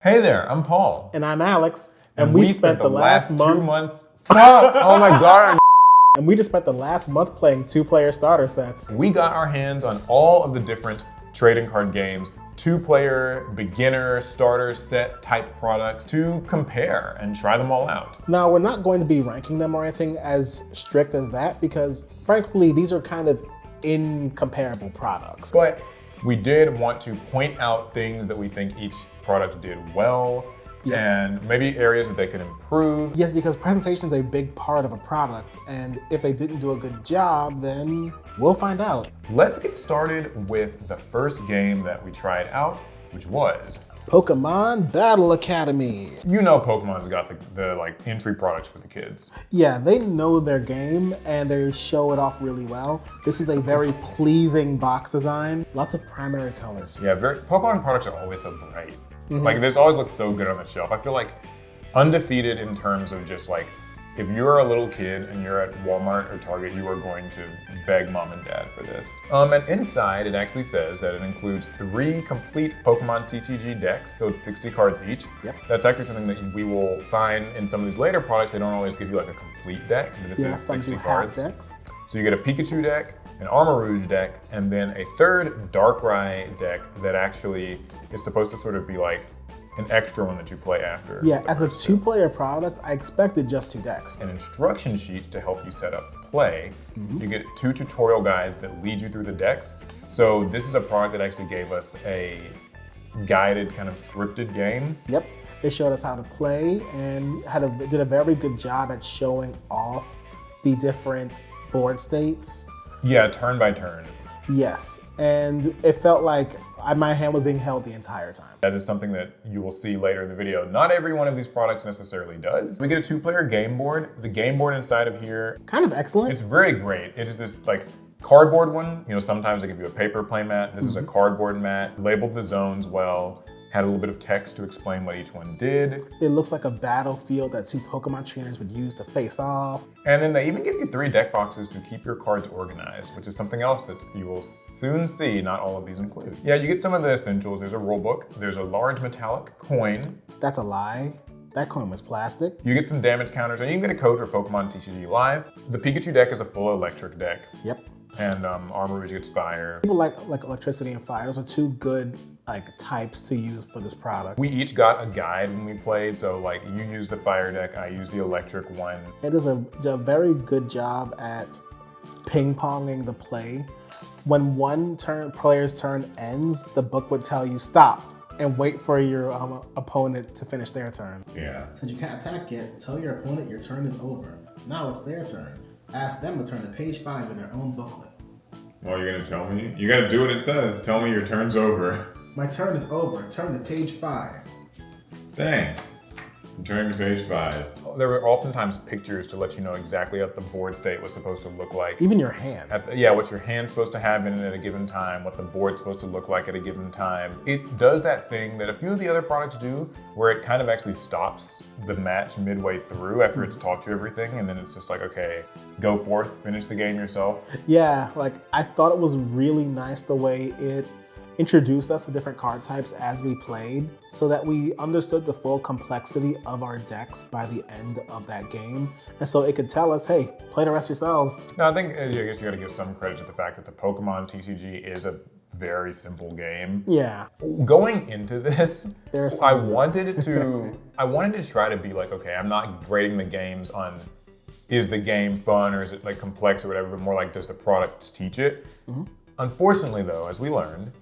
Hey there, I'm Paul. And I'm Alex. And we spent the last 2 months. Oh my god. And we just spent the last month playing 2-player starter sets. We got our hands on all of the different trading card games, 2-player, beginner, starter set type products to compare and try them all out. Now, we're not going to be ranking them or anything as strict as that because, frankly, these are kind of incomparable products. But we did want to point out things that we think each product did well, and maybe areas that they could improve. Yes, because presentation is a big part of a product, and if they didn't do a good job, then we'll find out. Let's get started with the first game that we tried out, which was Pokemon Battle Academy. You know Pokemon's got the like entry products for the kids. Yeah, they know their game and they show it off really well. This is a very pleasing box design. Lots of primary colors. Yeah, Pokemon products are always so bright. Like this always looks so good on the shelf. I feel like undefeated in terms of just like, if you're a little kid and you're at Walmart or Target, you are going to beg mom and dad for this. And inside, it actually says that it includes 3 complete Pokemon TCG decks, so it's 60 cards each. Yep. That's actually something that we will find in some of these later products. They don't always give you like a complete deck. This is 60 cards. Decks. So you get a Pikachu deck, an Armarouge deck, and then a third Darkrai deck that actually is supposed to sort of be like an extra one that you play after. Yeah, as a 2-player product, I expected just 2 decks. An instruction sheet to help you set up play. You get 2 tutorial guides that lead you through the decks. So this is a product that actually gave us a guided kind of scripted game. Yep, it showed us how to play and did a very good job at showing off the different board states. Yeah, turn by turn. Yes, and it felt like my hand was being held the entire time. That is something that you will see later in the video. Not every one of these products necessarily does. We get a 2-player game board. The game board inside of here, kind of excellent. It's very great. It is this like cardboard one. You know, sometimes they give you a paper play mat. This is a cardboard mat, labeled the zones well, had a little bit of text to explain what each one did. It looks like a battlefield that 2 Pokemon trainers would use to face off. And then they even give you 3 deck boxes to keep your cards organized, which is something else that you will soon see not all of these include. Yeah, you get some of the essentials. There's a rule book. There's a large metallic coin. That's a lie. That coin was plastic. You get some damage counters, and you can get a code for Pokemon TCG Live. The Pikachu deck is a full electric deck. Yep. And Armarouge gets fire. People like electricity and fire. Those are 2 good types to use for this product. We each got a guide when we played, so like you use the fire deck, I use the electric one. It is a very good job at ping-ponging the play. When one player's turn ends, the book would tell you stop and wait for your opponent to finish their turn. Yeah. Since you can't attack yet, tell your opponent your turn is over. Now it's their turn. Ask them to turn to page 5 in their own booklet. Well, you're gonna tell me? You gotta do what it says. Tell me your turn's over. My turn is over. Turn to page 5. Thanks. I'm turning to page 5. There were oftentimes pictures to let you know exactly what the board state was supposed to look like. Even your hand. Yeah, what your hand's supposed to have in it at a given time, what the board's supposed to look like at a given time. It does that thing that a few of the other products do, where it kind of actually stops the match midway through after it's taught you everything, and then it's just like, okay, go forth, finish the game yourself. Yeah, like I thought it was really nice the way it introduced us to different card types as we played so that we understood the full complexity of our decks by the end of that game. And so it could tell us, hey, play the rest yourselves. Now, I guess you gotta give some credit to the fact that the Pokemon TCG is a very simple game. Yeah. Going into this, I wanted to try to be like, okay, I'm not grading the games on is the game fun or is it like complex or whatever, but more like does the product teach it? Unfortunately though, as we learned,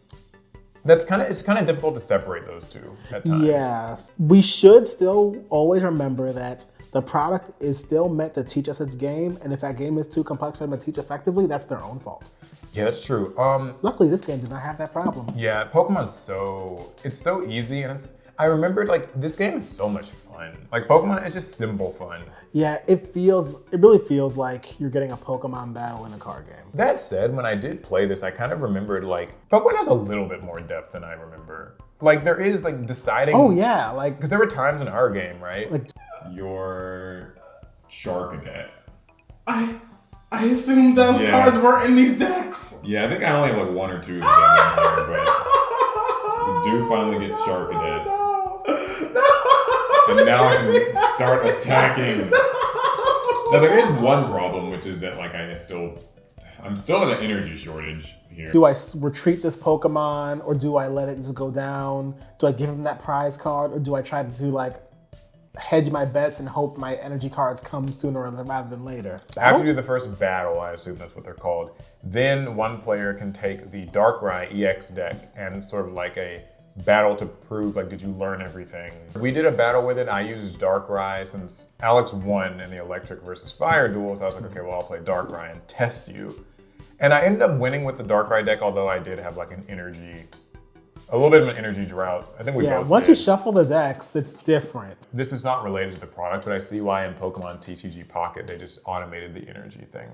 it's kind of difficult to separate those 2 at times. Yes. We should still always remember that the product is still meant to teach us its game, and if that game is too complex for them to teach effectively, that's their own fault. Yeah, that's true. Luckily, this game did not have that problem. Yeah, Pokemon's it's so easy, and I remembered like this game is so much fun. Like Pokemon, it's just simple fun. Yeah, it really feels like you're getting a Pokemon battle in a card game. That said, when I did play this, I kind of remembered like Pokemon has a little bit more depth than I remember. Like there is like deciding. Oh yeah, like because there were times in our game, right? Like your Sharkadet. I assumed those cards were in these decks. Yeah, I think I only have like 1 or 2 of them in here, but we do finally get Sharkadet. And now I can start attacking. Now there is one problem, which is that like I'm still in an energy shortage here. Do I retreat this Pokemon, or do I let it just go down? Do I give him that prize card, or do I try to like hedge my bets and hope my energy cards come sooner rather than later? After you do the first battle, I assume that's what they're called, then one player can take the Darkrai EX deck and sort of like a battle to prove, like, did you learn everything? We did a battle with it. I used Darkrai since Alex won in the electric versus fire duel, so I was like, okay, well, I'll play Darkrai and test you. And I ended up winning with the Darkrai deck, although I did have like a little bit of an energy drought. I think we both once did. you shuffle the decks, it's different. This is not related to the product, but I see why in Pokemon TCG Pocket, they just automated the energy thing.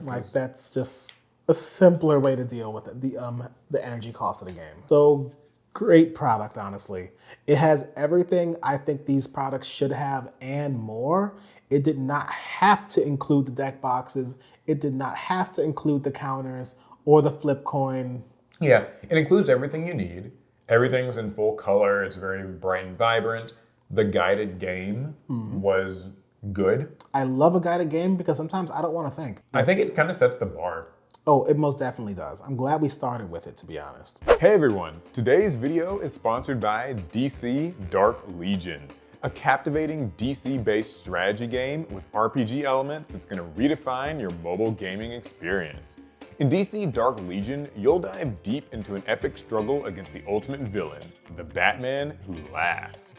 Like that's just a simpler way to deal with it, the energy cost of the game. So great product, honestly. It has everything I think these products should have and more. It did not have to include the deck boxes. It did not have to include the counters or the flip coin. Yeah, it includes everything you need. Everything's in full color. It's very bright and vibrant. The guided game was good. I love a guided game because sometimes I don't want to think. I think it kind of sets the bar. Oh, it most definitely does. I'm glad we started with it, to be honest. Hey everyone, today's video is sponsored by DC Dark Legion, a captivating DC-based strategy game with RPG elements that's gonna redefine your mobile gaming experience. In DC Dark Legion, you'll dive deep into an epic struggle against the ultimate villain, the Batman who laughs.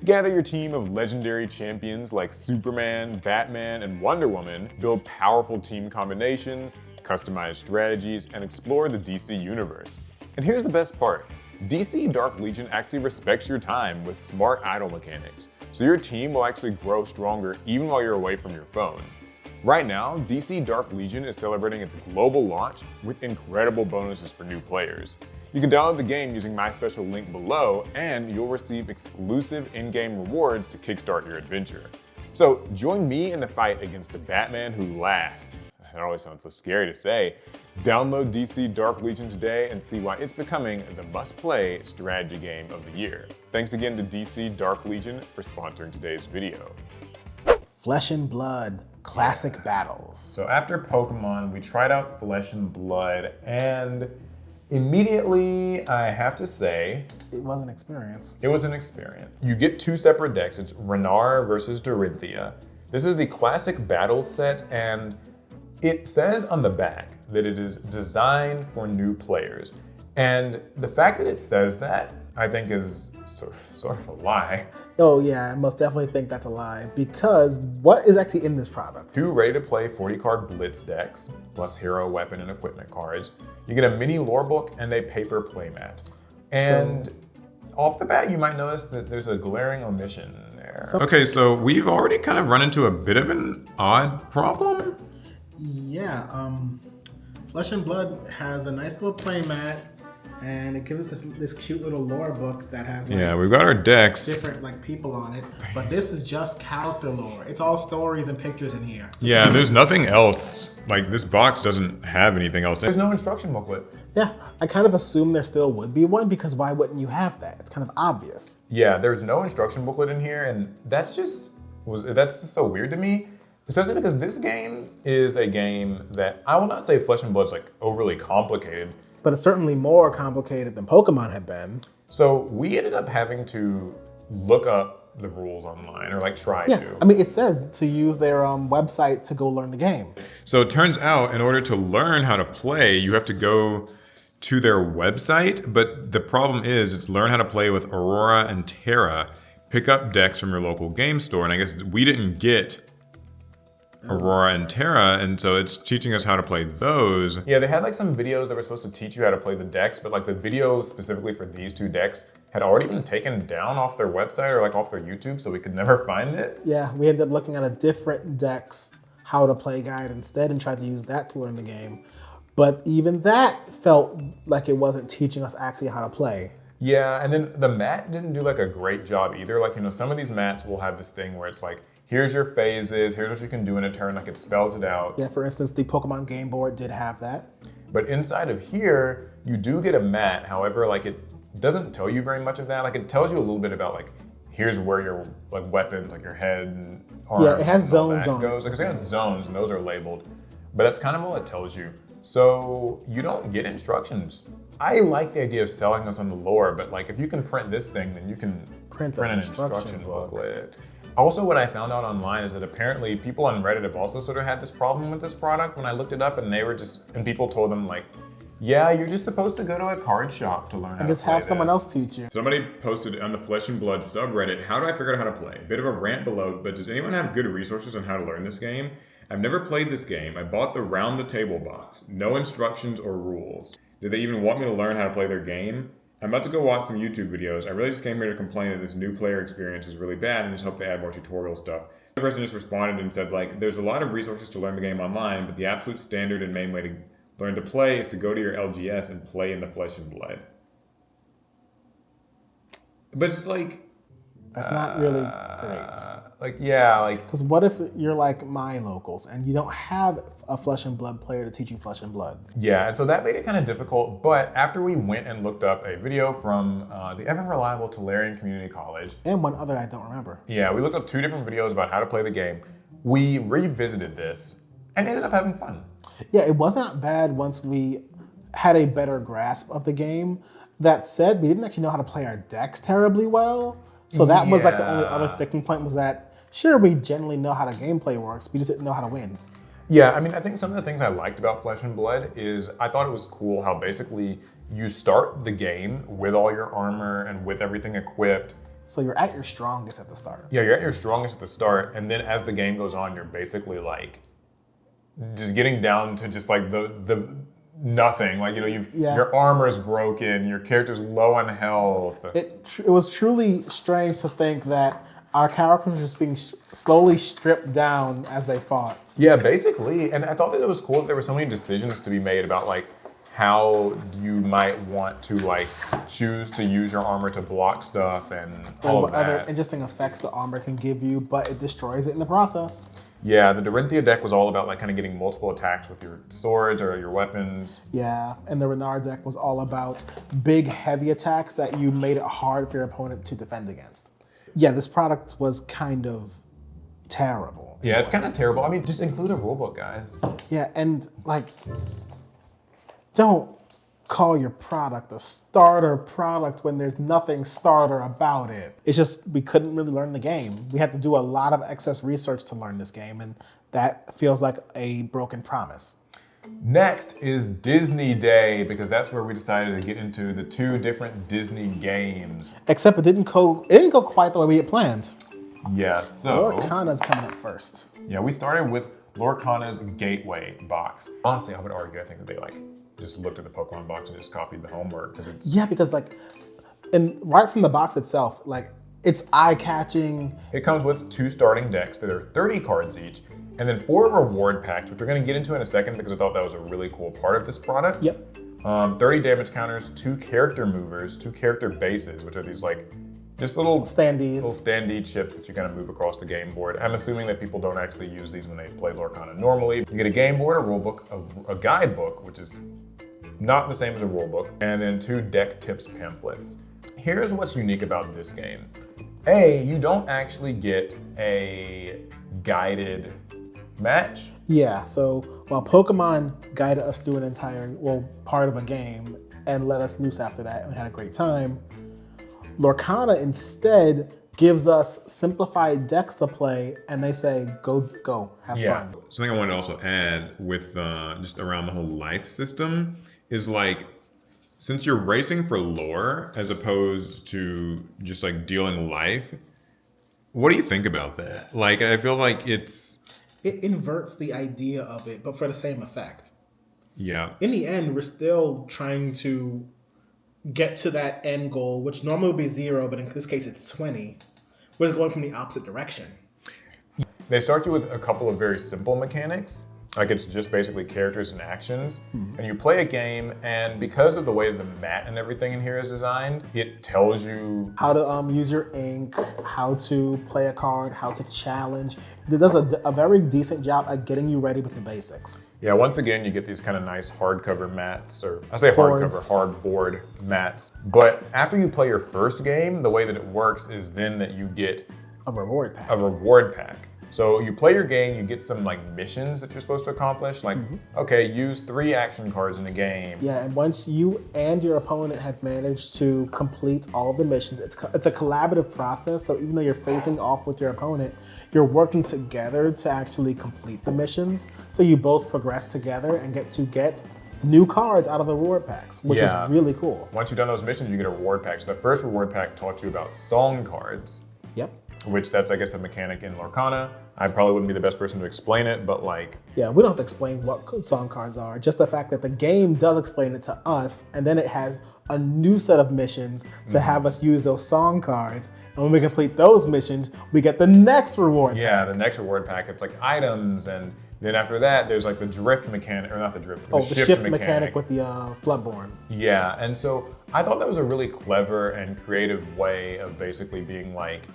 Gather your team of legendary champions like Superman, Batman, and Wonder Woman, build powerful team combinations, customize strategies, and explore the DC universe. And here's the best part. DC Dark Legion actually respects your time with smart idle mechanics, so your team will actually grow stronger even while you're away from your phone. Right now, DC Dark Legion is celebrating its global launch with incredible bonuses for new players. You can download the game using my special link below, and you'll receive exclusive in-game rewards to kickstart your adventure. So join me in the fight against the Batman who laughs. That always sounds so scary to say. Download DC Dark Legion today and see why it's becoming the must-play strategy game of the year. Thanks again to DC Dark Legion for sponsoring today's video. Flesh and Blood, classic battles. So after Pokemon, we tried out Flesh and Blood, and immediately, I have to say, It was an experience. it was an experience. You get two separate decks. It's Renar versus Dorinthia. This is the classic battle set, and it says on the back that it is designed for new players. And the fact that it says that, I think is sort of a lie. Oh yeah, I most definitely think that's a lie, because what is actually in this product? Two ready-to-play 40-card Blitz decks, plus hero, weapon, and equipment cards. You get a mini lore book and a paper playmat. And off the bat, you might notice that there's a glaring omission there. Okay, so we've already kind of run into a bit of an odd problem. Yeah, Flesh and Blood has a nice little playmat, and it gives us this cute little lore book that has like, We've got our decks. different like people on it, but this is just character lore. It's all stories and pictures in here. Yeah, there's nothing else. Like, this box doesn't have anything else. There's no instruction booklet. Yeah, I kind of assumed there still would be one, because why wouldn't you have that? It's kind of obvious. Yeah, there's no instruction booklet in here, and that's just so weird to me. Especially because this game is a game that I will not say Flesh and Blood's like overly complicated. But it's certainly more complicated than Pokemon had been. So we ended up having to look up the rules online, or like try to. I mean, it says to use their website to go learn the game. So it turns out in order to learn how to play, you have to go to their website. But the problem is it's learn how to play with Aurora and Terra, pick up decks from your local game store. And I guess we didn't get Aurora and Terra, and so it's teaching us how to play those. Yeah, they had like some videos that were supposed to teach you how to play the decks, but like the video specifically for these two decks had already been taken down off their website or like off their YouTube, so we could never find it. Yeah, we ended up looking at a different deck's how to play guide instead and tried to use that to learn the game. But even that felt like it wasn't teaching us actually how to play. Yeah, and then the mat didn't do like a great job either. Like, you know, some of these mats will have this thing where it's like, here's your phases, here's what you can do in a turn, like it spells it out. Yeah, for instance, the Pokemon game board did have that. But inside of here, you do get a mat. However, like it doesn't tell you very much of that. Like it tells you a little bit about like here's where your like weapons, like your head and arms, Yeah, it has and all zones that on goes. it. Like I got zones, and those are labeled, but that's kind of all it tells you. So you don't get instructions. I like the idea of selling us on the lore, but like if you can print this thing, then you can print an instruction booklet. Also, what I found out online is that apparently people on Reddit have also sort of had this problem with this product when I looked it up, and they were and people told them like, yeah, you're just supposed to go to a card shop to learn how to play just have someone else teach you. Somebody posted on the Flesh and Blood subreddit, how do I figure out how to play? Bit of a rant below, but does anyone have good resources on how to learn this game? I've never played this game. I bought the round the table box. No instructions or rules. Do they even want me to learn how to play their game? I'm about to go watch some YouTube videos. I really just came here to complain that this new player experience is really bad and just hope they add more tutorial stuff. The person just responded and said, like, there's a lot of resources to learn the game online, but the absolute standard and main way to learn to play is to go to your LGS and play in the Flesh and Blood. But it's just like... That's not really great. Like, yeah, like... Because what if you're like my locals and you don't have a Flesh and Blood player to teach you Flesh and Blood? Yeah, and so that made it kind of difficult, but after we went and looked up a video from the ever-reliable Tolarian Community College... And one other I don't remember. Yeah, we looked up 2 different videos about how to play the game. We revisited this and ended up having fun. Yeah, it wasn't bad once we had a better grasp of the game. That said, we didn't actually know how to play our decks terribly well. So that was like the only other sticking point was that, sure, we generally know how the gameplay works, we just didn't know how to win. Yeah, I mean, I think some of the things I liked about Flesh and Blood is I thought it was cool how basically you start the game with all your armor and with everything equipped. So you're at your strongest at the start. Yeah, you're at your strongest at the start, and then as the game goes on, you're basically like just getting down to just like the nothing. Like, you know, your armor's broken, your character's low on health. It was truly strange to think that our characters were just being slowly stripped down as they fought. Yeah, basically. And I thought that it was cool that there were so many decisions to be made about like how you might want to like choose to use your armor to block stuff and all of that. Other interesting effects the armor can give you, but it destroys it in the process. Yeah, the Dorinthia deck was all about like kind of getting multiple attacks with your swords or your weapons. Yeah, and the Renard deck was all about big, heavy attacks that you made it hard for your opponent to defend against. Yeah, this product was kind of terrible. Yeah, it's kind of terrible. I mean, just include a rulebook, guys. Yeah, and like, don't call your product a starter product when there's nothing starter about it. It's just we couldn't really learn the game. We had to do a lot of excess research to learn this game, and that feels like a broken promise. Next is Disney Day, because that's where we decided to get into the 2 different Disney games. Except it didn't go quite the way we had planned. Yeah, so... Lorcana's coming up first. Yeah, we started with Lorcana's Gateway box. Honestly, I would argue, I think that they like just looked at the Pokemon box and just copied the homework because it's... Yeah, because like, and right from the box itself, like it's eye-catching. It comes with 2 starting decks that are 30 cards each, and then 4 reward packs, which we're gonna get into in a second because I thought that was a really cool part of this product. Yep. 30 damage counters, 2 character movers, 2 character bases, which are these like, just little standee chips that you kind of move across the game board. I'm assuming that people don't actually use these when they play Lorcana normally. You get a game board, a rule book, a guidebook, which is not the same as a rule book, and then 2 deck tips pamphlets. Here's what's unique about this game. A, you don't actually get a guided match. Yeah, so while Pokemon guided us through an entire, part of a game and let us loose after that and we had a great time, Lorcana instead gives us simplified decks to play and they say, go, have fun. Something I wanted to also add with just around the whole life system is like, since you're racing for lore as opposed to just like dealing life, what do you think about that? Like, I feel like it inverts the idea of it, but for the same effect. Yeah. In the end, we're still trying to get to that end goal, which normally would be 0, but in this case it's 20. We're just going from the opposite direction. They start you with a couple of very simple mechanics. Like it's just basically characters and actions. And you play a game, and because of the way the mat and everything in here is designed, it tells you how to use your ink, how to play a card, how to challenge. It does a very decent job at getting you ready with the basics. Yeah, once again, you get these kind of nice hardcover mats, or I say Boards. hardcover, hardboard mats. But after you play your first game, the way that it works is then that you get A reward pack. a reward pack. So you play your game, you get some like missions that you're supposed to accomplish. Like, okay, use 3 action cards in a game. Yeah, and once you and your opponent have managed to complete all of the missions, it's a collaborative process. So even though you're facing off with your opponent, you're working together to actually complete the missions. So you both progress together and get new cards out of the reward packs, which is really cool. Once you've done those missions, you get a reward pack. So the first reward pack taught you about song cards. Yep. Which that's, I guess, a mechanic in Lorcana. I probably wouldn't be the best person to explain it, but like... Yeah, we don't have to explain what song cards are. Just the fact that the game does explain it to us, and then it has a new set of missions to have us use those song cards. And when we complete those missions, we get the next reward Yeah, pack. the next reward pack, it's like items, and then after that, there's like the drift mechanic, or not the drift, Oh, the shift mechanic with the Floodborn. Yeah, and so I thought that was a really clever and creative way of basically being like,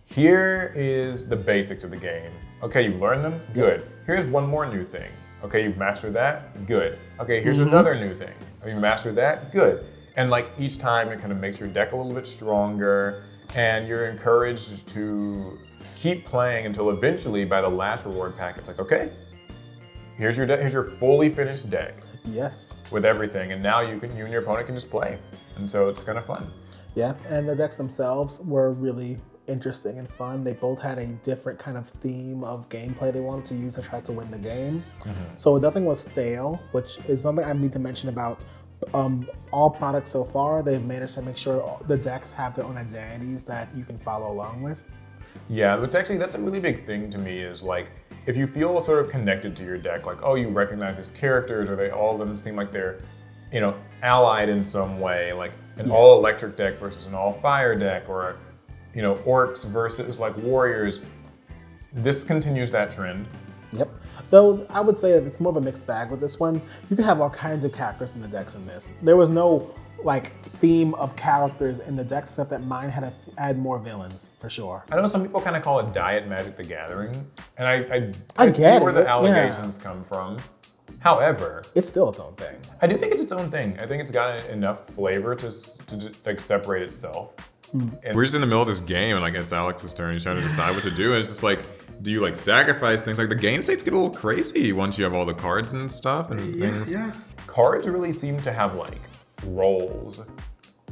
here is the basics of the game. Okay, you learned them? Good. Here's one more new thing. Okay, you've mastered that? Good. Okay, here's another new thing. Oh, you mastered that? Good. And like each time it kind of makes your deck a little bit stronger, and you're encouraged to keep playing until eventually by the last reward pack, it's like, okay, here's your fully finished deck Yes. with everything, and now you and your opponent can just play. And so it's kind of fun. Yeah, and the decks themselves were really interesting and fun. They both had a different kind of theme of gameplay they wanted to use to try to win the game. So nothing was stale, which is something I need to mention about all products so far. They've managed to make sure the decks have their own identities that you can follow along with. Yeah, but actually that's a really big thing to me is like, if you feel sort of connected to your deck, like, oh, you recognize these characters, or they all of them seem like they're, you know, allied in some way, like an all electric deck versus an all fire deck, or, you know, orcs versus like warriors. This continues that trend. Yep. Though I would say that it's more of a mixed bag with this one. You can have all kinds of characters in the decks in this. There was no like theme of characters in the decks, except that mine had more villains for sure. I know some people kind of call it Diet Magic the Gathering, and I see get where it, the yeah. allegations come from. However, It's still its own thing. I do think it's its own thing. I think it's got enough flavor to like separate itself. And we're just in the middle of this game, and like it's Alex's turn. He's trying to decide what to do, and it's just like, do you like sacrifice things? Like the game states get a little crazy once you have all the cards and stuff and things. Yeah. Cards really seem to have like roles.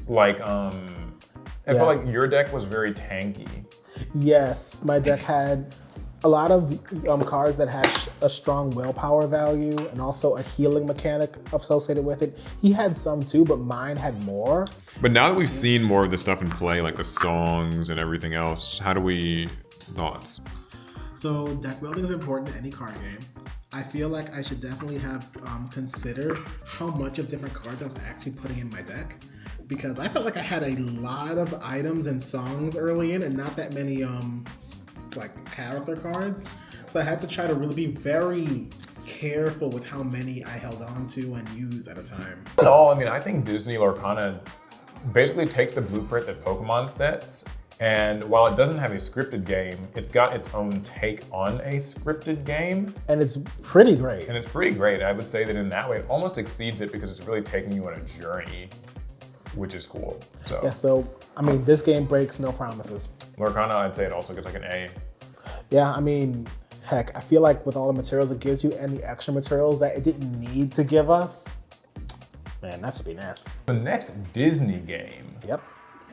Like I feel like your deck was very tanky. Yes, my deck had a lot of cards that had a strong willpower value and also a healing mechanic associated with it. He had some too, but mine had more. But now that we've seen more of the stuff in play, like the songs and everything else, thoughts? So deck building is important in any card game. I feel like I should definitely have considered how much of different cards I was actually putting in my deck, because I felt like I had a lot of items and songs early in and not that many like character cards. So I had to try to really be very careful with how many I held on to and use at a time. At all, I mean, I think Disney Lorcana basically takes the blueprint that Pokemon sets, and while it doesn't have a scripted game, it's got its own take on a scripted game. And it's pretty great. And it's pretty great. I would say that in that way, it almost exceeds it because it's really taking you on a journey, which is cool. So, Yeah, so, I mean, this game breaks no promises. Lorcana, I'd say it also gets like an A. Yeah, I mean, heck, I feel like with all the materials it gives you and the extra materials that it didn't need to give us, man, that should be nice. The next Disney game Yep.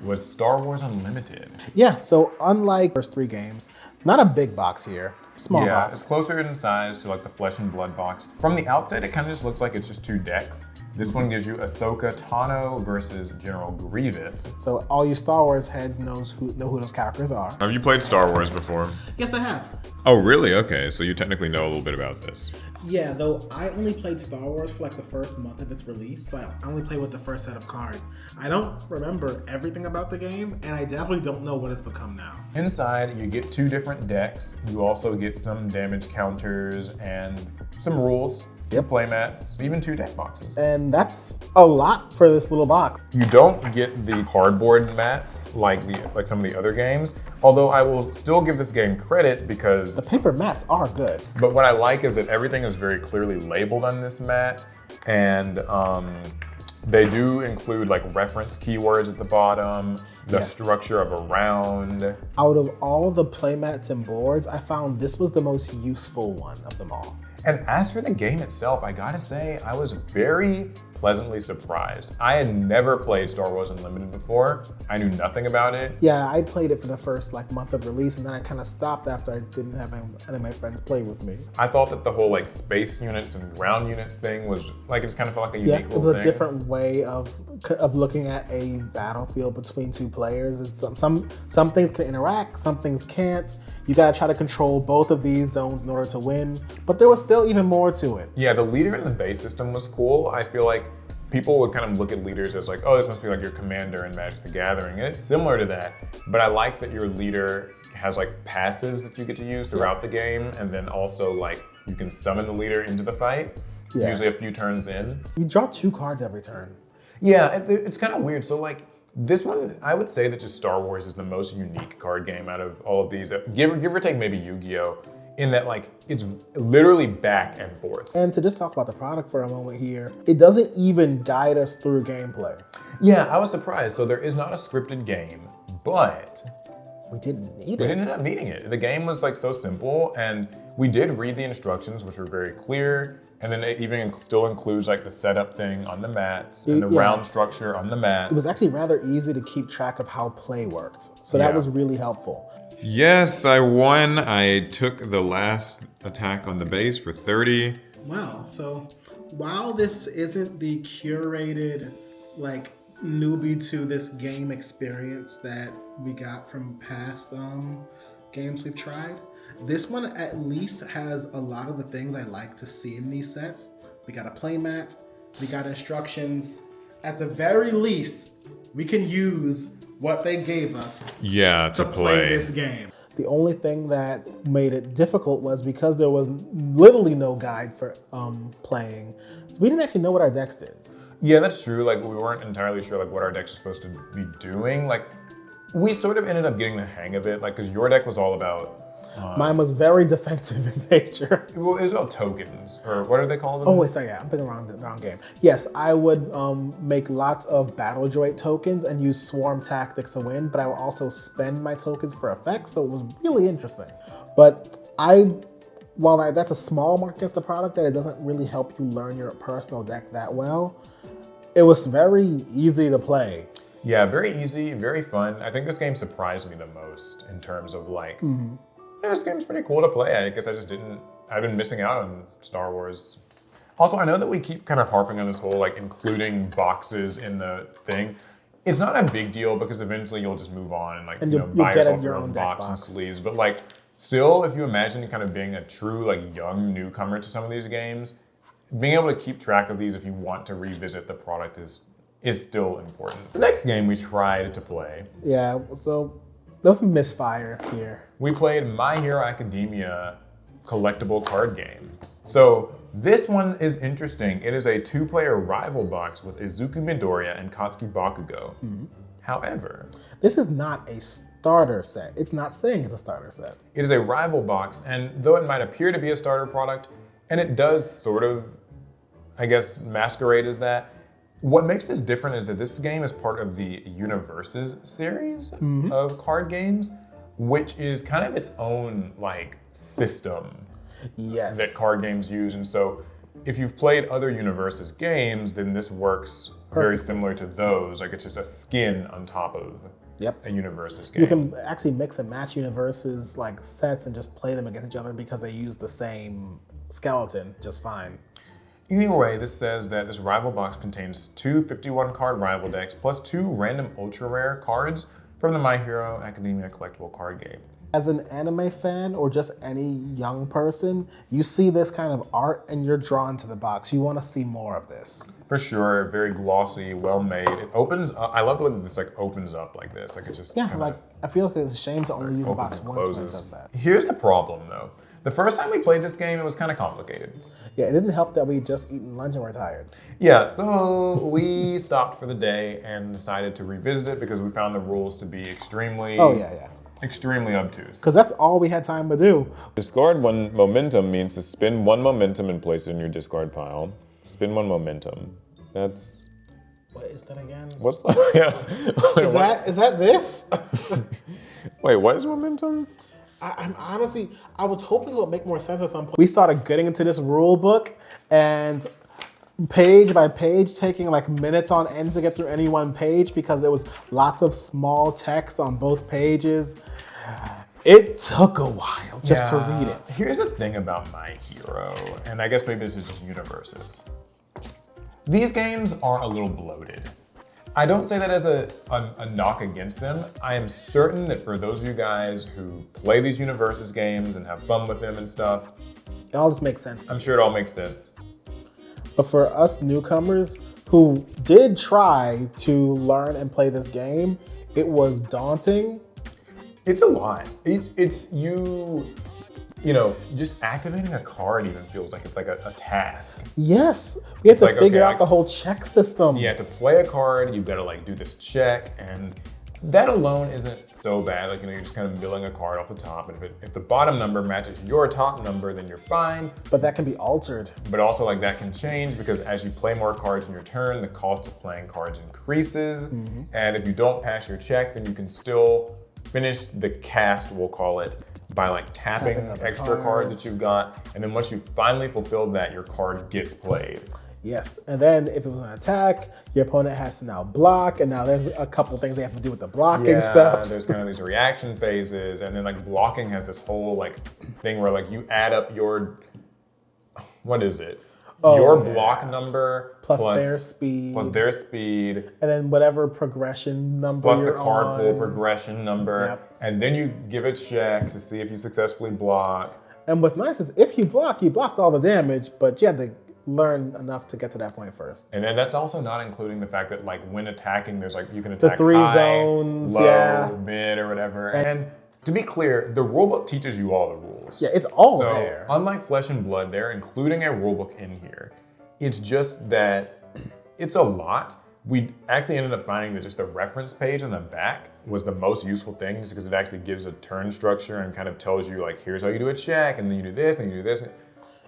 was Star Wars Unlimited. Yeah, so unlike the first 3 games, not a big box here, small Yeah, box. it's closer in size to like the Flesh and Blood box. From the outset, it kind of just looks like it's just 2 decks. This one gives you Ahsoka Tano versus General Grievous. So all you Star Wars heads know who those characters are. Have you played Star Wars before? Yes, I have. Oh, really? Okay, so you technically know a little bit about this. Yeah, though I only played Star Wars for like the first month of its release, so I only played with the first set of cards. I don't remember everything about the game, and I definitely don't know what it's become now. Inside, you get 2 different decks. You also get some damage counters and some rules. 2 play mats, even 2 deck boxes. And that's a lot for this little box. You don't get the cardboard mats like some of the other games, although I will still give this game credit because The paper mats are good. but what I like is that everything is very clearly labeled on this mat, and they do include like reference keywords at the bottom, the structure of a round. Out of all the playmats and boards, I found this was the most useful one of them all. And as for the game itself, I gotta say, I was very pleasantly surprised. I had never played Star Wars Unlimited before. I knew nothing about it. Yeah, I played it for the first month of release, and then I kind of stopped after I didn't have any of my friends play with me. I thought that the whole like space units and ground units thing was like, it just kind of felt like a Yeah, unique it little was thing. a different way of looking at a battlefield between 2 players. It's some things can interact, some things can't. You gotta try to control both of these zones in order to win, but there was still even more to it. Yeah, the leader in the base system was cool. I feel like people would kind of look at leaders as like, oh, this must be like your commander in Magic the Gathering. And it's similar to that, but I like that your leader has like passives that you get to use throughout the game, and then also like you can summon the leader into the fight, usually a few turns in. You draw 2 cards every turn. Yeah, it's kind of weird. So like this one, I would say that just Star Wars is the most unique card game out of all of these. Give or take maybe Yu-Gi-Oh! In that like it's literally back and forth. And to just talk about the product for a moment here, it doesn't even guide us through gameplay. Yeah, I was surprised. So there is not a scripted game, but We didn't need we it. didn't end up needing it. The game was like so simple, and we did read the instructions, which were very clear. And then it even still includes like the setup thing on the mats and the round structure on the mats. It was actually rather easy to keep track of how play worked. So that was really helpful. Yes, I won. I took the last attack on the base for 30. Wow. So while this isn't the curated, like, newbie to this game experience that we got from past games we've tried, this one at least has a lot of the things I like to see in these sets. We got a playmat, we got instructions. At the very least, we can use what they gave us Yeah, to play. this game. The only thing that made it difficult was because there was literally no guide for playing. So we didn't actually know what our decks did. Yeah, that's true. Like we weren't entirely sure like what our decks are supposed to be doing. Like we sort of ended up getting the hang of it, like because your deck was all about. Mine was very defensive in nature. Well, it was about tokens, or what are they called? Oh wait, sorry, yeah, I'm thinking wrong game. Yes, I would make lots of battle droid tokens and use swarm tactics to win, but I would also spend my tokens for effects, so it was really interesting. But while that's a small mark against the product, that it doesn't really help you learn your personal deck that well, it was very easy to play. Yeah, very easy, very fun. I think this game surprised me the most in terms of like, yeah, this game's pretty cool to play. I guess I've been missing out on Star Wars. Also, I know that we keep kind of harping on this whole like including boxes in the thing. It's not a big deal because eventually you'll just move on and like, you'll buy get yourself your your own own deck box and box. sleeves. But like, still, if you imagine kind of being a true like young newcomer to some of these games, being able to keep track of these if you want to revisit the product is still important. The next game we tried to play, Yeah, so there was some misfire here. we played My Hero Academia collectible card game. So this one is interesting. It is a 2-player rival box with Izuku Midoriya and Katsuki Bakugo. However, This is not a starter set. It's not saying it's a starter set. it is a rival box, and though it might appear to be a starter product, and it does sort of, I guess, masquerade as that, what makes this different is that this game is part of the Universes series of card games, which is kind of its own like system Yes. that card games use. And so if you've played other Universes games, then this works very similar to those. Like it's just a skin on top of a Universes game. You can actually mix and match universes like sets and just play them against each other because they use the same skeleton just fine. Either way, this says that this rival box contains 2 51-card rival decks plus 2 random ultra rare cards from the My Hero Academia collectible card game. As an anime fan or just any young person, you see this kind of art and you're drawn to the box. You want to see more of this. For sure, very glossy, well made. It opens up. I love the way that this like opens up like this. Like it just Yeah, kinda like I feel like it's a shame to only use the opens box and once when it closes. does that. Here's the problem though. The first time we played this game, it was kind of complicated. Yeah, it didn't help that we just eaten lunch and we're tired. Yeah, so we stopped for the day and decided to revisit it because we found the rules to be extremely, extremely obtuse. Because that's all we had time to do. Discard one momentum means to spin one momentum and place it in your discard pile. Spin one momentum. That's What is that again? what's the yeah? Is that this? Wait, what is momentum? I'm honestly, I was hoping it would make more sense at some point. We started getting into this rule book and page by page, taking like minutes on end to get through any one page because there was lots of small text on both pages. It took a while just to read it. Here's the thing about My Hero, and I guess maybe this is just universes. These games are a little bloated. I don't say that as a knock against them. I am certain that for those of you guys who play these universes games and have fun with them and stuff, It all just makes sense. I'm sure it all makes sense. But for us newcomers who did try to learn and play this game, it was daunting. It's a lot. It's you know, just activating a card even feels like it's like a task. Yes, we had to like, figure okay, out the whole check system. You have to play a card, you've got to like do this check, and that alone isn't so bad. Like, you know, you're just kind of milling a card off the top, and if the bottom number matches your top number, then you're fine. But that can be altered. But also like that can change because as you play more cards in your turn, the cost of playing cards increases. And if you don't pass your check, then you can still finish the cast, we'll call it, by like tapping other extra cards that you've got. And then once you finally fulfilled that, your card gets played. Yes, and then if it was an attack, your opponent has to now block, and now there's a couple things they have to do with the blocking steps. There's kind of these reaction phases, and then like blocking has this whole like thing where like you add up your, what is it? Your block number plus their speed. Plus their speed. And then whatever progression number Plus you're the card on. pool progression number. Yep. And then you give a check to see if you successfully block. And what's nice is if you blocked all the damage, but you had to learn enough to get to that point first. And then that's also not including the fact that like when attacking, there's like, you can attack The three high, zones, low, yeah. mid, or whatever. And to be clear, the rulebook teaches you all the rules. Yeah, it's all so, there. Unlike Flesh and Blood, they're including a rulebook in here. It's just that it's a lot. We actually ended up finding that just the reference page on the back was the most useful thing just because it actually gives a turn structure and kind of tells you like, here's how you do a check, and then you do this, and you do this.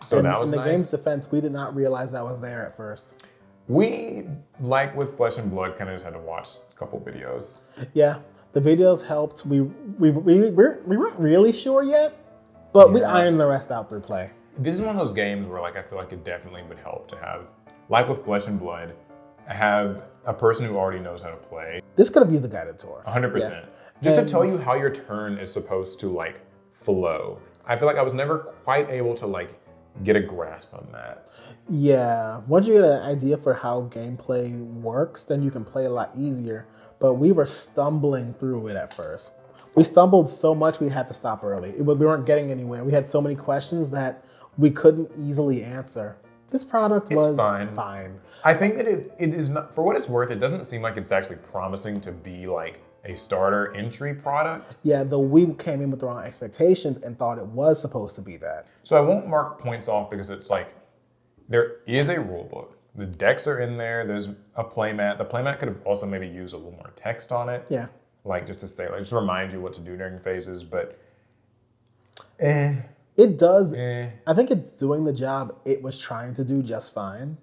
So that was in the nice. game's defense, we did not realize that was there at first. We, like with Flesh and Blood, kind of just had to watch a couple videos. Yeah, the videos helped. We weren't really sure yet, but we ironed the rest out through play. This is one of those games where like I feel like it definitely would help to have, like with Flesh and Blood, have a person who already knows how to play. This could have used a guided tour. 100%. Just to tell you how your turn is supposed to like flow. I feel like I was never quite able to like get a grasp on that. Yeah, once you get an idea for how gameplay works, then you can play a lot easier. But we were stumbling through it at first. We stumbled so much we had to stop early. We weren't getting anywhere. We had so many questions that we couldn't easily answer. This product was fine. I think that it is not, for what it's worth, it doesn't seem like it's actually promising to be like a starter entry product. Yeah, though we came in with the wrong expectations and thought it was supposed to be that. So I won't mark points off because it's like, there is a rule book. The decks are in there. There's a playmat. The playmat could have also maybe used a little more text on it. Yeah. Like just to say, like just remind you what to do during phases, but It does. I think it's doing the job it was trying to do just fine.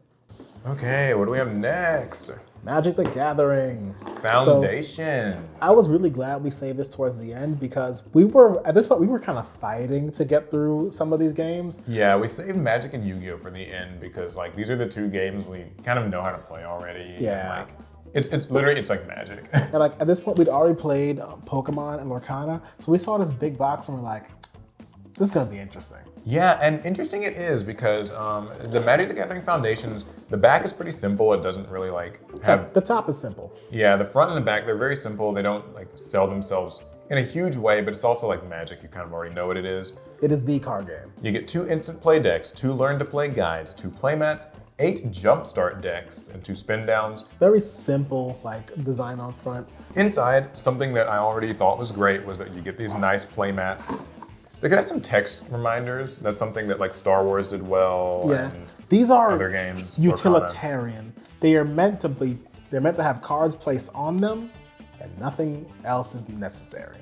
Okay, what do we have next? Magic the Gathering. Foundations. So, I was really glad we saved this towards the end because we were, at this point, we were kind of fighting to get through some of these games. Yeah, we saved Magic and Yu-Gi-Oh! For the end because like these are the two games we kind of know how to play already. Yeah. And, like, it's literally, it's like Magic. And like at this point, we'd already played Pokemon and Lorcana. So we saw this big box and we're like, this is gonna be interesting. Yeah, and interesting it is because the Magic the Gathering Foundations, the back is pretty simple. It doesn't really like have... The top is simple. Yeah, the front and the back, they're very simple. They don't like sell themselves in a huge way, but it's also like Magic. You kind of already know what it is. It is the card game. You get 2 instant play decks, 2 learn to play guides, 2 play mats, 8 jumpstart decks and 2 spin downs. Very simple, like design on front. Inside, something that I already thought was great was that you get these nice play mats. They could have some text reminders. That's something that like Star Wars did well. Yeah, And these are other games, utilitarian. They are meant to be. They're meant to have cards placed on them, and nothing else is necessary.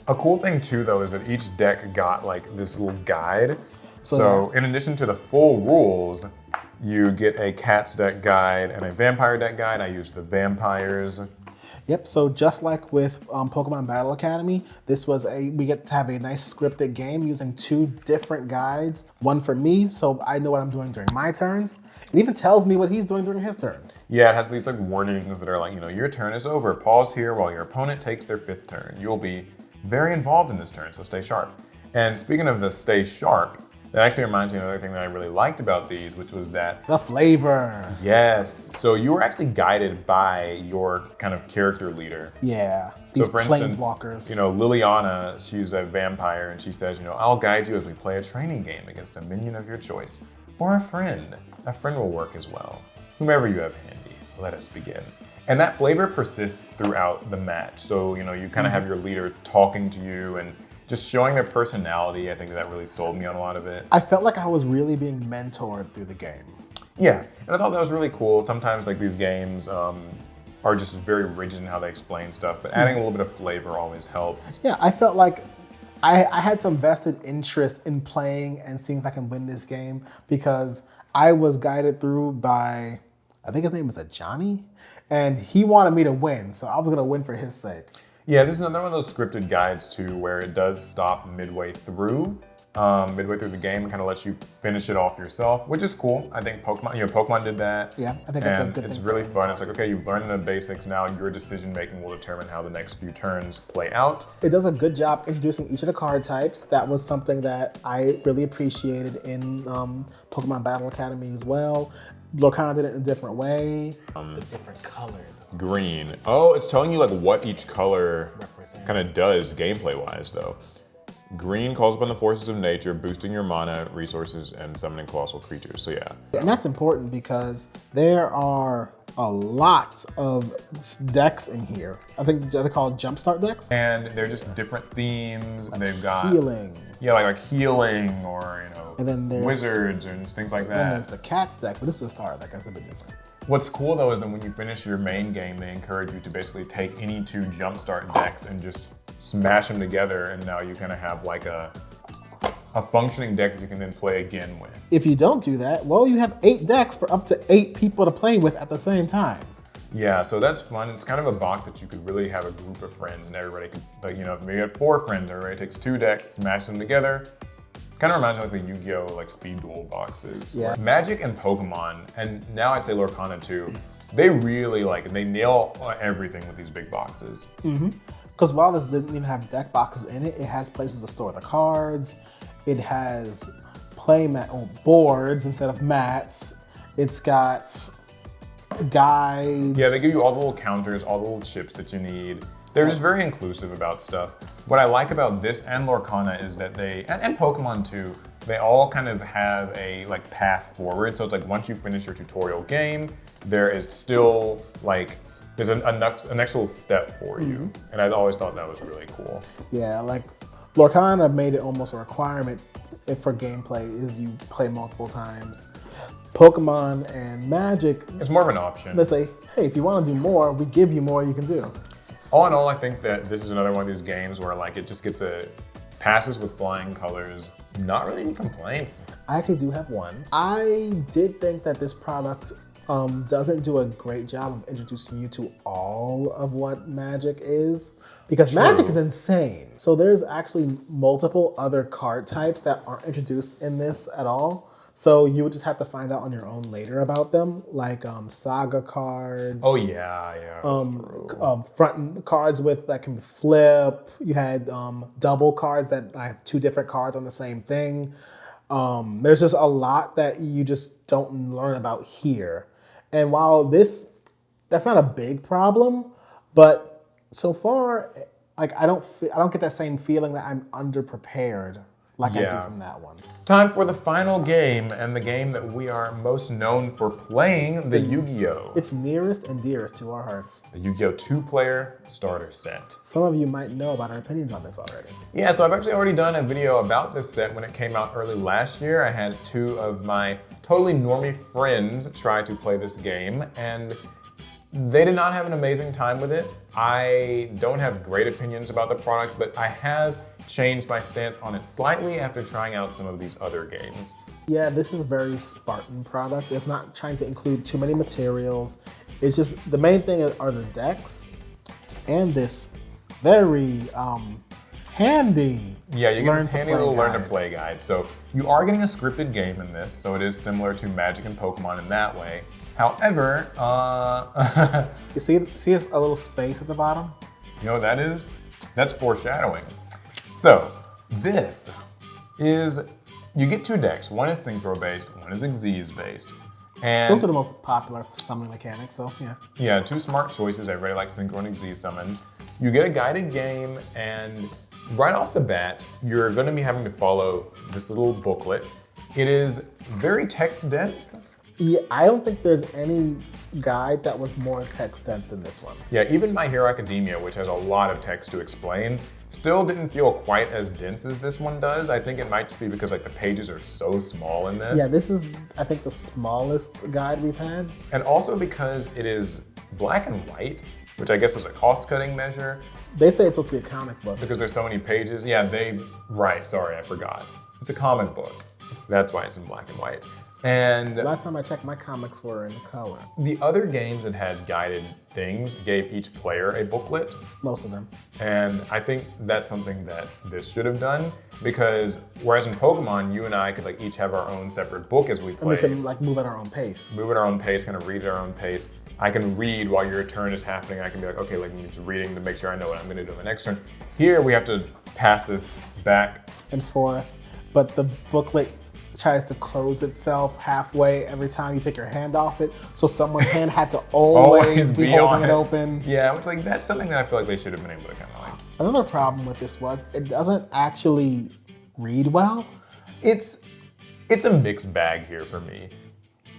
A cool thing too, though, is that each deck got like this little guide. So in addition to the full rules, you get a Cats deck guide and a Vampire deck guide. I used the Vampires. Yep, so just like with Pokemon Battle Academy, we get to have a nice scripted game using 2 different guides. One for me, so I know what I'm doing during my turns. It even tells me what he's doing during his turn. Yeah, it has these like warnings that are like, your turn is over. Pause here while your opponent takes their 5th turn. You'll be very involved in this turn, so stay sharp. And speaking of the stay sharp, that actually reminds me of another thing that I really liked about these, which was that The flavor. yes. So you were actually guided by your kind of character leader. Yeah. So These for instance, planeswalkers. Liliana, she's a vampire and she says, I'll guide you as we play a training game against a minion of your choice. Or a friend. A friend will work as well. Whomever you have handy, let us begin. And that flavor persists throughout the match. So, you kind of have your leader talking to you and just showing their personality. I think that really sold me on a lot of it. I felt like I was really being mentored through the game. Yeah, and I thought that was really cool. Sometimes like these games are just very rigid in how they explain stuff, but adding a little bit of flavor always helps. Yeah, I felt like I had some vested interest in playing and seeing if I can win this game because I was guided through by, I think his name is Johnny, and he wanted me to win, so I was gonna win for his sake. Yeah, this is another one of those scripted guides too, where it does stop midway through the game and kind of lets you finish it off yourself, which is cool. I think Pokemon did that. Yeah, I think that's a good thing. It's really fun. It's like, okay, you've learned the basics now. Your decision making will determine how the next few turns play out. It does a good job introducing each of the card types. That was something that I really appreciated in Pokemon Battle Academy as well. Lorcana did it in a different way. The different colors. Green. Oh, it's telling you like what each color Represents. kind of does gameplay wise though. Green calls upon the forces of nature, boosting your mana, resources, and summoning colossal creatures. So yeah. And that's important because there are a lot of decks in here. I think they're called jumpstart decks. And they're just different themes. They've got Healing. Yeah, like healing or And then there's wizards and things like Then there's that. the Cats deck, but this is a starter deck. That's a bit different. What's cool though is that when you finish your main game, they encourage you to basically take any 2 jumpstart decks and just smash them together, and now you kind of have like a functioning deck that you can then play again with. If you don't do that, well, you have 8 decks for up to 8 people to play with at the same time. Yeah, so that's fun. It's kind of a box that you could really have a group of friends and everybody could, like, maybe you have 4 friends, everybody takes 2 decks, smash them together. Kind of reminds me of like the Yu-Gi-Oh! Like speed duel boxes. Yeah. Magic and Pokemon, and now I'd say Lorcana too, they really they nail everything with these big boxes. Because while this didn't even have deck boxes in it, it has places to store the cards. It has boards instead of mats. It's got guides. Yeah, they give you all the little counters, all the little chips that you need. They're just very inclusive about stuff. What I like about this and Lorcana is that and Pokemon too, they all kind of have a path forward. So it's like once you finish your tutorial game, there is still there's a next little step for you. And I always thought that was really cool. Yeah, Lorcana made it almost a requirement for gameplay is you play multiple times. Pokemon and Magic, It's more of an option. they say, hey, if you want to do more, we give you more you can do. All in all, I think that this is another one of these games where it just passes with flying colors. Not really any complaints. I actually do have one. I did think that this product doesn't do a great job of introducing you to all of what Magic is. Because True. Magic is insane. So there's actually multiple other card types that aren't introduced in this at all. So you would just have to find out on your own later about them, like Saga cards. Oh yeah. Front cards that can flip. You had double cards that have 2 different cards on the same thing. There's just a lot that you just don't learn about here. And while that's not a big problem, but so far, I don't get that same feeling that I'm underprepared like I do Yeah. from that one. Time for the final game, and the game that we are most known for playing, the Yu-Gi-Oh! It's nearest and dearest to our hearts. The Yu-Gi-Oh! 2-player starter set. Some of you might know about our opinions on this already. Yeah, so I've actually already done a video about this set when it came out early last year. I had 2 of my totally normie friends try to play this game, and they did not have an amazing time with it. I don't have great opinions about the product, but I have changed my stance on it slightly after trying out some of these other games. Yeah, this is a very Spartan product. It's not trying to include too many materials. It's just, the main thing are the decks and this very handy Yeah, you get this handy learn-to-play little learn to guide. play guide. So you are getting a scripted game in this, so it is similar to Magic and Pokemon in that way. However, You see a little space at the bottom? you know what that is? That's foreshadowing. So this is, you get 2 decks. One is Synchro based, one is Xyz based. And Those are the most popular summoning mechanics, so yeah. yeah, 2 smart choices. I really like Synchro and Xyz summons. You get a guided game, and right off the bat, you're going to be having to follow this little booklet. It is very text dense. Yeah, I don't think there's any guide that was more text dense than this one. Yeah, even My Hero Academia, which has a lot of text to explain, still didn't feel quite as dense as this one does. I think it might just be because like the pages are so small in this. Yeah, this is, I think, the smallest guide we've had. And also because it is black and white, which I guess was a cost-cutting measure, They say it's supposed to be a comic book. because there's so many pages. Yeah, right, sorry, I forgot. It's a comic book. That's why it's in black and white. And Last time I checked, my comics were in color. the other games that had guided things gave each player a booklet. Most of them. And I think that's something that this should have done, because whereas in Pokemon, you and I could like each have our own separate book as we And we play. can like move at our own pace. Move at our own pace, kind of read at our own pace. I can read while your turn is happening. I can be like, okay, like I'm just reading to make sure I know what I'm gonna do in the next turn. Here we have to pass this back. And forth. But the booklet tries to close itself halfway every time you take your hand off it. So someone's hand had to always be holding it open. Yeah, it's like that's something that I feel like they should have been able to kind of like. Another problem with this was it doesn't actually read well. It's a mixed bag here for me.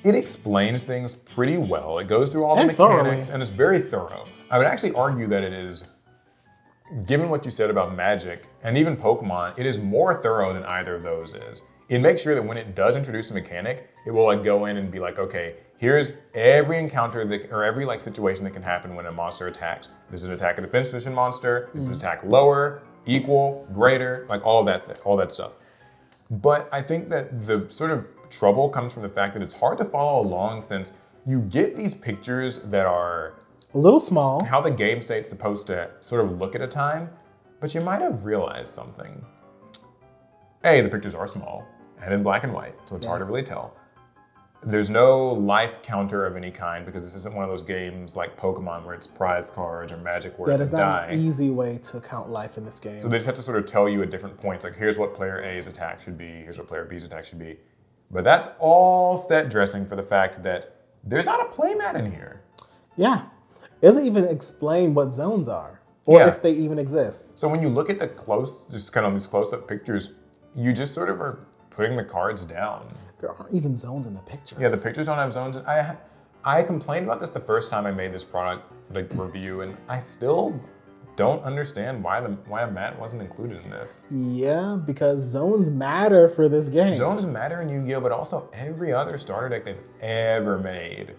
It explains things pretty well. It goes through all the And thoroughly. mechanics and it's very thorough. I would actually argue that it is, given what you said about Magic and even Pokemon, it is more thorough than either of those is. It makes sure that when it does introduce a mechanic, it will like go in and be like, okay, here's every encounter that, or every like situation that can happen when a monster attacks. This is an attack a defense position monster. This is an attack lower, equal, greater, like all that stuff. But I think that the sort of trouble comes from the fact that it's hard to follow along since you get these pictures that are A little small. how the game state's supposed to sort of look at a time, but you might have realized something. A, the pictures are small and in black and white, so it's hard to really tell. There's no life counter of any kind because this isn't one of those games like Pokemon where it's prize cards or Magic where Yeah, it's there's a not die. an easy way to count life in this game. So they just have to sort of tell you at different points, like here's what player A's attack should be, here's what player B's attack should be. But that's all set dressing for the fact that there's not a playmat in here. Yeah. It doesn't even explain what zones are or Yeah. if they even exist. So when you look at the just kind of these close-up pictures, you just sort of are putting the cards down. There aren't even zones in the pictures. Yeah, the pictures don't have zones. I complained about this the first time I made this product like review, and I still don't understand why a mat wasn't included in this. Yeah, because zones matter for this game. Zones matter in Yu-Gi-Oh, but also every other starter deck they've ever made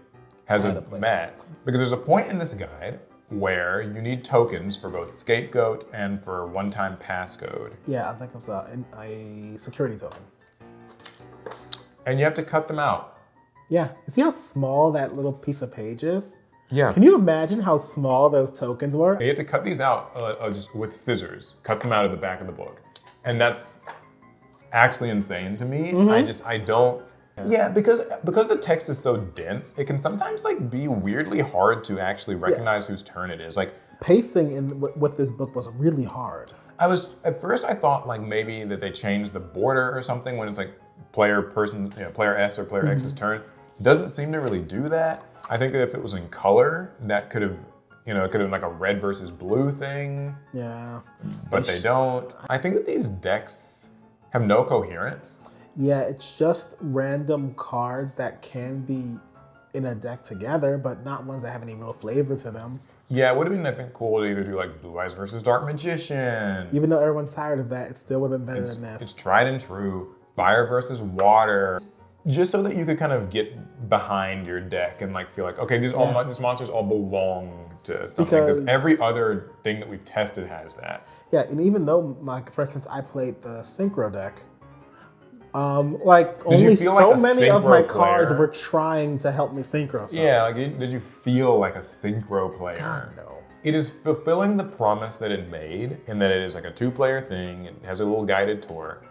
has a mat. Because there's a point in this guide where you need tokens for both Scapegoat and for one-time passcode. Yeah, I think it's a security token. And you have to cut them out. Yeah, you see how small that little piece of page is? Yeah. Can you imagine how small those tokens were? You have to cut these out just with scissors, cut them out of the back of the book. And that's actually insane to me. I don't. Yeah, because the text is so dense, it can sometimes like be weirdly hard to actually recognize whose turn it is. Like Pacing with this book was really hard. at first I thought like maybe that they changed the border or something when it's like player S or player X's turn. It doesn't seem to really do that. I think that if it was in color, that could have, it could have been like a red versus blue thing. Yeah. But they don't. I think that these decks have no coherence. Yeah, it's just random cards that can be in a deck together, but not ones that have any real flavor to them. Yeah, it would have been, I think, cool to either do like Blue Eyes versus Dark Magician. Even though everyone's tired of that, it still would have been better It's, than this. it's tried and true. Fire versus water. Just so that you could kind of get behind your deck and like feel like, okay, these monsters all belong to something. Because every other thing that we've tested has that. Yeah, and even though, like, for instance, I played the Synchro deck, like only so many of my cards were trying to help me synchro. So. Yeah, like, did you feel like a synchro player? God, no. It is fulfilling the promise that it made in that it is like a 2-player thing. It has a little guided tour,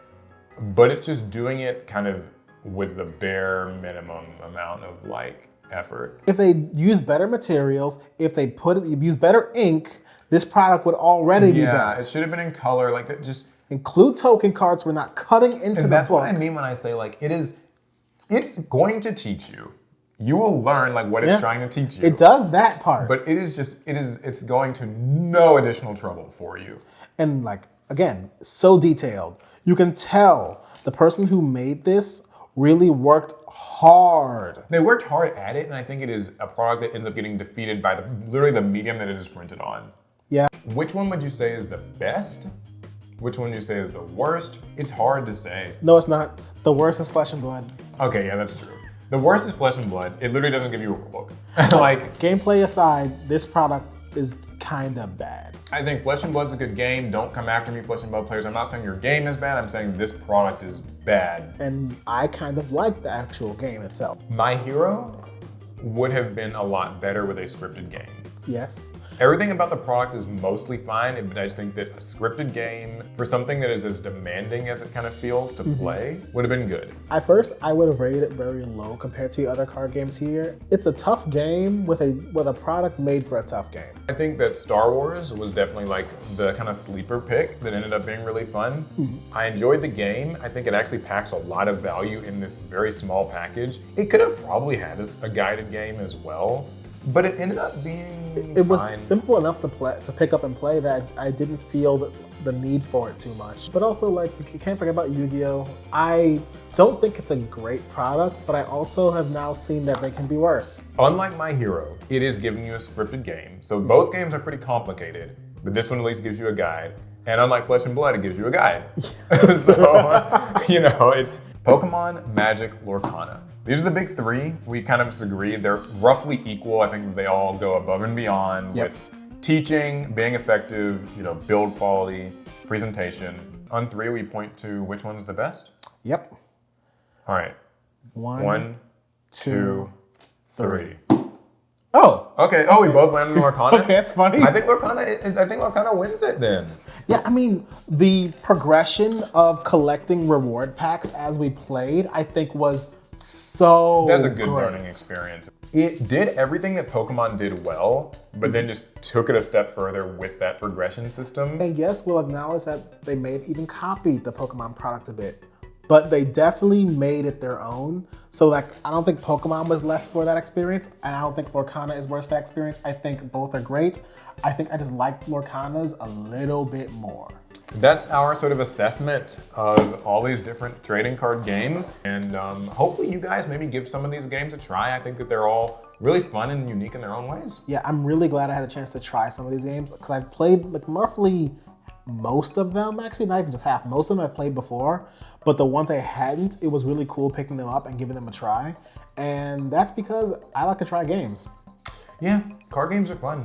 but it's just doing it kind of with the bare minimum amount of like effort. If they use better materials, if they use better ink, this product would already be better. Yeah, it should have been in color. Like that, just include token cards. We're not cutting into the that's book. what I mean when I say like it's going to teach you. You will learn like what it's trying to teach you. It does that part. But it's going to no additional trouble for you. And like, again, so detailed. You can tell the person who made this really worked hard. They worked hard at it, and I think it is a product that ends up getting defeated by literally the medium that it is printed on. Yeah. Which one would you say is the best? Which one would you say is the worst? It's hard to say. No, it's not. The worst is Flesh and Blood. Okay, yeah, that's true. The worst is Flesh and Blood. It literally doesn't give you a rulebook. Like, gameplay aside, this product is kind of bad. I think Flesh and Blood's a good game. Don't come after me, Flesh and Blood players. I'm not saying your game is bad. I'm saying this product is bad. And I kind of like the actual game itself. My Hero would have been a lot better with a scripted game. Yes. Everything about the product is mostly fine, but I just think that a scripted game, for something that is as demanding as it kind of feels to play, would have been good. At first, I would have rated it very low compared to other card games here. It's a tough game with a product made for a tough game. I think that Star Wars was definitely like the kind of sleeper pick that ended up being really fun. I enjoyed the game. I think it actually packs a lot of value in this very small package. It could have probably had a guided game as well, but it ended up being It was fine. simple enough to pick up and play that I didn't feel the need for it too much. But also, like, you can't forget about Yu-Gi-Oh! I don't think it's a great product, but I also have now seen that they can be worse. Unlike My Hero, it is giving you a scripted game. So both games are pretty complicated, but this one at least gives you a guide. And unlike Flesh and Blood, it gives you a guide. So, you know, it's Pokemon, Magic, Lorcana. These are the big three. We kind of disagree. They're roughly equal. I think they all go above and beyond with teaching, being effective, you know, build quality, presentation. On 3, we point to which one's the best. Yep. All right. 1, 2, 3. Oh. Okay. Oh, we both landed on Lorcana. Okay, that's funny. I think Lorcana wins it then. Yeah, I mean, the progression of collecting reward packs as we played, I think was so That's a good great. learning experience. It did everything that Pokemon did well, but then just took it a step further with that progression system. And yes, we'll acknowledge that they may have even copied the Pokemon product a bit, but they definitely made it their own. So like, I don't think Pokemon was less for that experience, and I don't think Lorcana is worse for that experience. I think both are great. I think I just like Lorcana's a little bit more. That's our sort of assessment of all these different trading card games. And hopefully you guys maybe give some of these games a try. I think that they're all really fun and unique in their own ways. Yeah, I'm really glad I had a chance to try some of these games because I've played like roughly most of them, actually, not even just half. Most of them I've played before, but the ones I hadn't, it was really cool picking them up and giving them a try. And that's because I like to try games. Yeah, card games are fun.